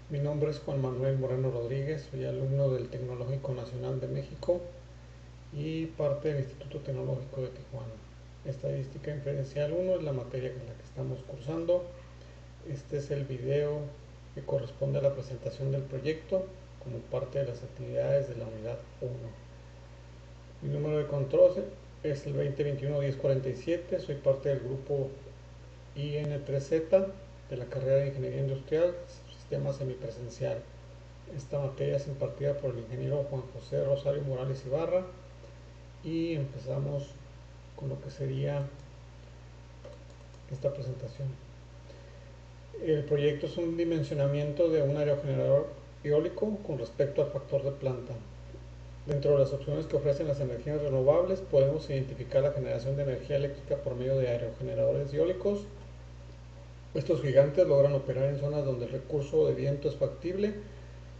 Mi nombre es Juan Manuel Moreno Rodríguez, soy alumno del Tecnológico Nacional de México y parte del Instituto Tecnológico de Tijuana. Estadística Inferencial 1 es la materia en la que estamos cursando. Este es el video que corresponde a la presentación del proyecto como parte de las actividades de la unidad 1. Mi número de control es el 2021-1047, soy parte del grupo IN3Z de la carrera de Ingeniería Industrial, Sistema Semipresencial. Esta materia es impartida por el ingeniero Juan José Rosario Morales Ibarra y empezamos con lo que sería esta presentación. El proyecto es un dimensionamiento de un aerogenerador eólico con respecto al factor de planta. Dentro de las opciones que ofrecen las energías renovables podemos identificar la generación de energía eléctrica por medio de aerogeneradores eólicos. Estos gigantes logran operar en zonas donde el recurso de viento es factible.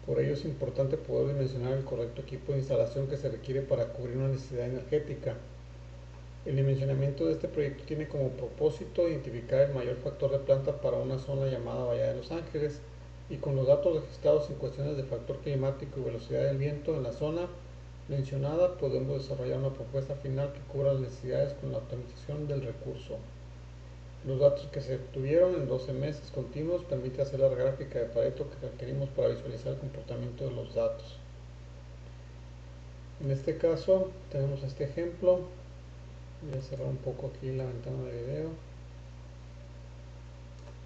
Por ello es importante poder dimensionar el correcto equipo de instalación que se requiere para cubrir una necesidad energética. El dimensionamiento de este proyecto tiene como propósito identificar el mayor factor de planta para una zona llamada Bahía de Los Ángeles, y con los datos registrados en cuestiones de factor climático y velocidad del viento en la zona mencionada podemos desarrollar una propuesta final que cubra las necesidades con la optimización del recurso. Los datos que se obtuvieron en 12 meses continuos permiten hacer la gráfica de Pareto que requerimos para visualizar el comportamiento de los datos. En este caso tenemos este ejemplo. Voy a cerrar un poco aquí la ventana de video.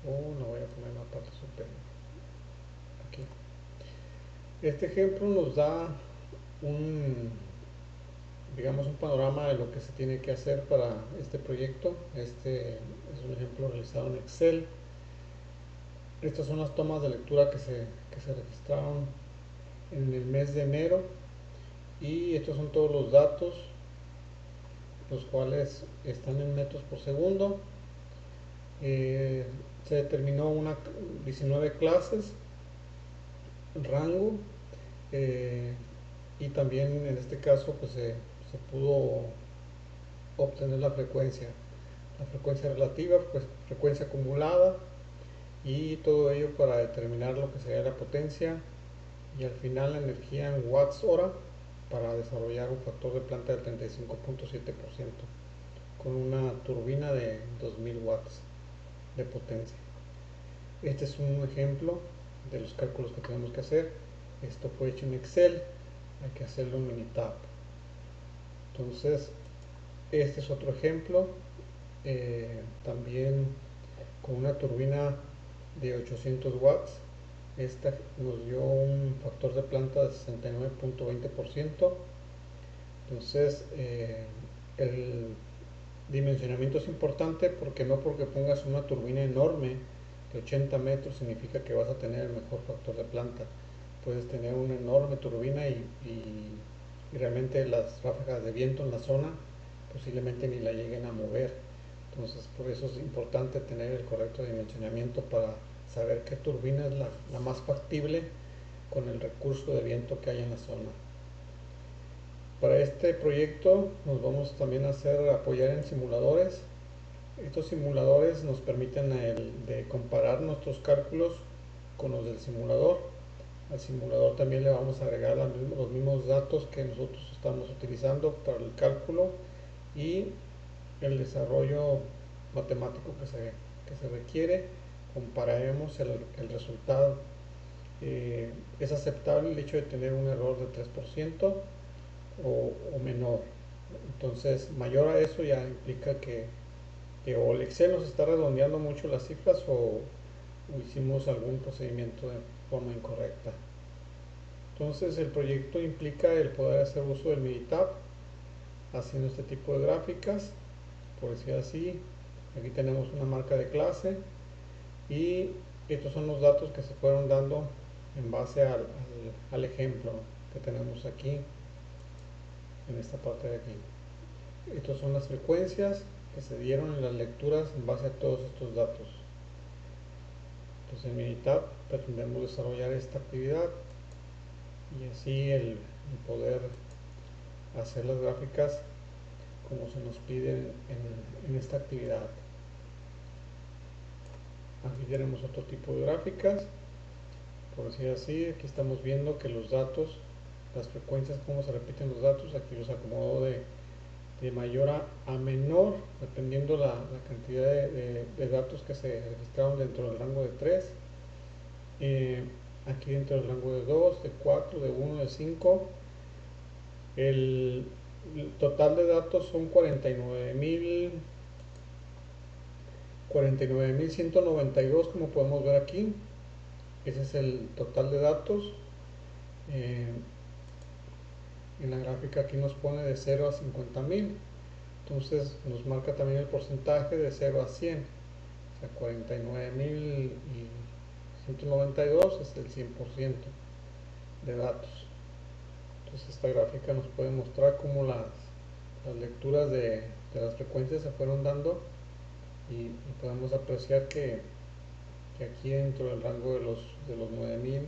No voy a poner la parte superior. Aquí. Este ejemplo nos da digamos un panorama de lo que se tiene que hacer para este proyecto. Este es un ejemplo realizado en Excel. Estas son las tomas de lectura que se registraron en el mes de enero, y estos son todos los datos, los cuales están en metros por segundo. Se determinó 19 clases, rango, y también en este caso pues se pudo obtener la frecuencia relativa, pues frecuencia acumulada, y todo ello para determinar lo que sería la potencia y al final la energía en watts hora para desarrollar un factor de planta del 35.7% con una turbina de 2000 watts de potencia. Este es un ejemplo de los cálculos que tenemos que hacer. Esto fue hecho en Excel, hay que hacerlo en Minitab. Entonces este es otro ejemplo, también con una turbina de 800 watts. Esta nos dio un factor de planta de 69.20%. Entonces el dimensionamiento es importante porque no porque pongas una turbina enorme de 80 metros significa que vas a tener el mejor factor de planta. Puedes tener una enorme turbina y realmente las ráfagas de viento en la zona posiblemente ni la lleguen a mover. Entonces por eso es importante tener el correcto dimensionamiento para saber qué turbina es la más factible con el recurso de viento que hay en la zona. Para este proyecto nos vamos también a apoyar en simuladores. Estos simuladores nos permiten de comparar nuestros cálculos con los del simulador. Al simulador también le vamos a agregar los mismos datos que nosotros estamos utilizando para el cálculo y el desarrollo matemático que se requiere. Compararemos el resultado. Es aceptable el hecho de tener un error de 3% o menor. Entonces mayor a eso ya implica que o el Excel nos está redondeando mucho las cifras o hicimos algún procedimiento de forma incorrecta. Entonces el proyecto implica el poder hacer uso del Minitab haciendo este tipo de gráficas, por decir así. Aquí tenemos una marca de clase y estos son los datos que se fueron dando en base al ejemplo que tenemos aquí en esta parte de aquí. Estas son las frecuencias que se dieron en las lecturas en base a todos estos datos. Entonces en Minitab pretendemos desarrollar esta actividad y así el poder hacer las gráficas como se nos pide en esta actividad. Aquí tenemos otro tipo de gráficas por decir así. Aquí estamos viendo que los datos, las frecuencias, cómo se repiten los datos. Aquí los acomodo de mayor a menor, dependiendo la cantidad de datos que se registraron dentro del rango de 3. Aquí dentro del rango de 2, de 4, de 1, de 5. El total de datos son 49.192, como podemos ver aquí. Ese es el total de datos. En la gráfica aquí nos pone de 0 a 50.000. Entonces nos marca también el porcentaje de 0 a 100. O sea, 49.192 es el 100% de datos. Entonces esta gráfica nos puede mostrar cómo las lecturas de las frecuencias se fueron dando, y podemos apreciar que aquí dentro del rango de los 9.000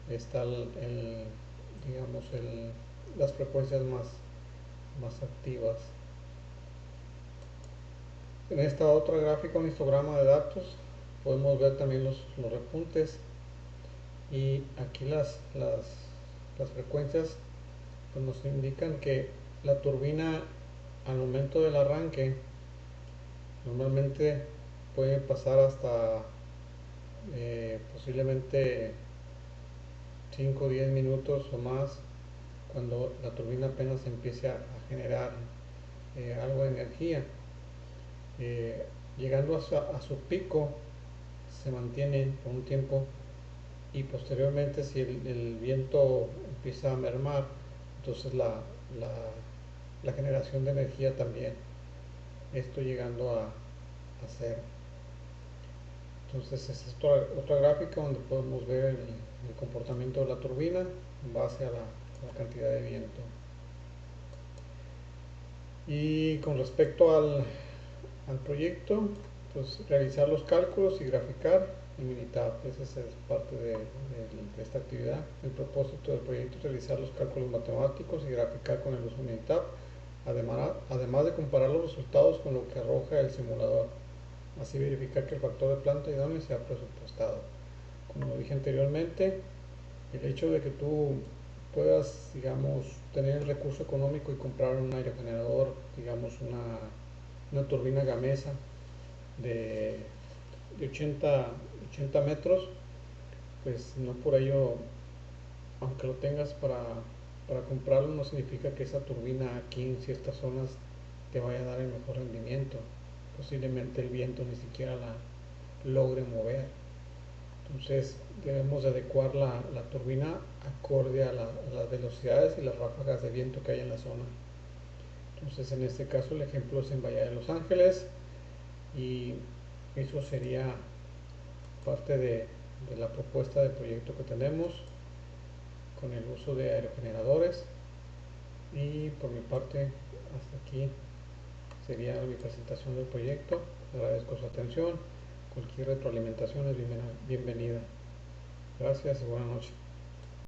está digamos las frecuencias más activas. En esta otra gráfica, un histograma de datos, podemos ver también los repuntes, y aquí las frecuencias pues nos indican que la turbina al momento del arranque normalmente puede pasar hasta posiblemente 5 o 10 minutos o más, cuando la turbina apenas empiece a generar algo de energía. Llegando a su pico, se mantiene por un tiempo, y posteriormente, si el viento empieza a mermar, entonces la generación de energía también, esto llegando a cero. Entonces esta es otra gráfica donde podemos ver el comportamiento de la turbina en base a la cantidad de viento. Y con respecto al proyecto, pues realizar los cálculos y graficar en Minitab. Esa es parte de esta actividad. El propósito del proyecto es realizar los cálculos matemáticos y graficar con el uso de Minitab, además de comparar los resultados con lo que arroja el simulador, así verificar que el factor de planta idóneo sea presupuestado. Como lo dije anteriormente, el hecho de que tú puedas, digamos, tener el recurso económico y comprar un aerogenerador, digamos una turbina Gamesa de 80 metros, pues no por ello, aunque lo tengas para comprarlo, no significa que esa turbina aquí en ciertas zonas te vaya a dar el mejor rendimiento. Posiblemente el viento ni siquiera la logre mover. Entonces debemos de adecuar la turbina acorde a las velocidades y las ráfagas de viento que hay en la zona. Entonces en este caso el ejemplo es en Bahía de Los Ángeles, y eso sería parte de la propuesta de proyecto que tenemos con el uso de aerogeneradores. Y por mi parte, hasta aquí sería mi presentación del proyecto. Agradezco su atención. Cualquier retroalimentación es bienvenida. Gracias y buenas noches.